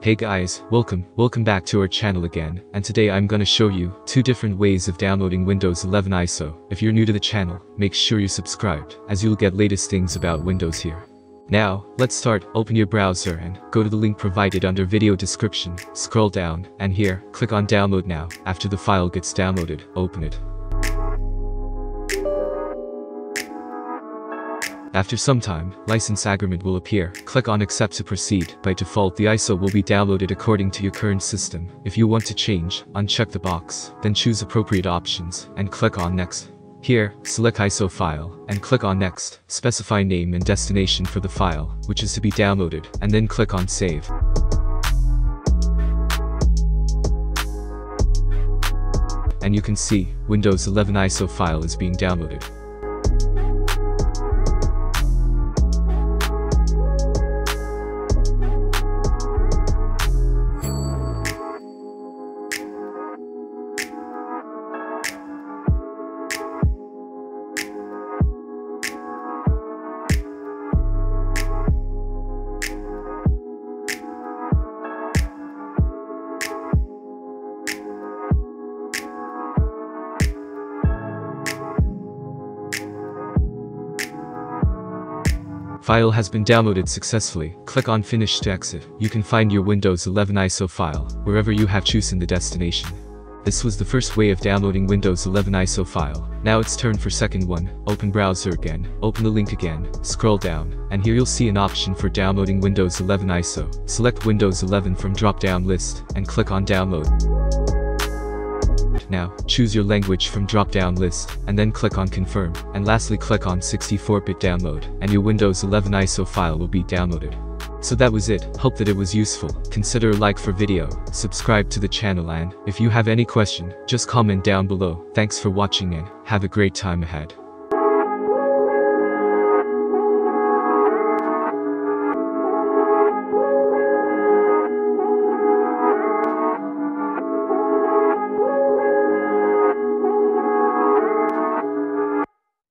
Hey guys, welcome back to our channel again, and today I'm gonna show you 2 different ways of downloading Windows 11 ISO. If you're new to the channel, make sure you're subscribed, as you'll get latest things about Windows here. Now, let's start. Open your browser and go to the link provided under video description, scroll down, and here, click on download now. After the file gets downloaded, open it. After some time, license agreement will appear. Click on accept to proceed. By default, the ISO will be downloaded according to your current system. If you want to change, uncheck the box, then choose appropriate options, and click on next. Here, select ISO file, and click on next. Specify name and destination for the file, which is to be downloaded, and then click on save. And you can see, Windows 11 ISO file is being downloaded. File has been downloaded successfully. Click on Finish to exit. You can find your Windows 11 ISO file wherever you have chosen the destination. This was the first way of downloading Windows 11 ISO file. Now it's turn for second one. Open browser again, open the link again, scroll down, and here you'll see an option for downloading Windows 11 ISO. Select Windows 11 from drop-down list, and click on download. Now, choose your language from drop-down list, and then click on confirm, and lastly click on 64-bit download, and your Windows 11 ISO file will be downloaded. So that was it. Hope that it was useful. Consider a like for video, subscribe to the channel, and if you have any question, just comment down below. Thanks for watching and have a great time ahead.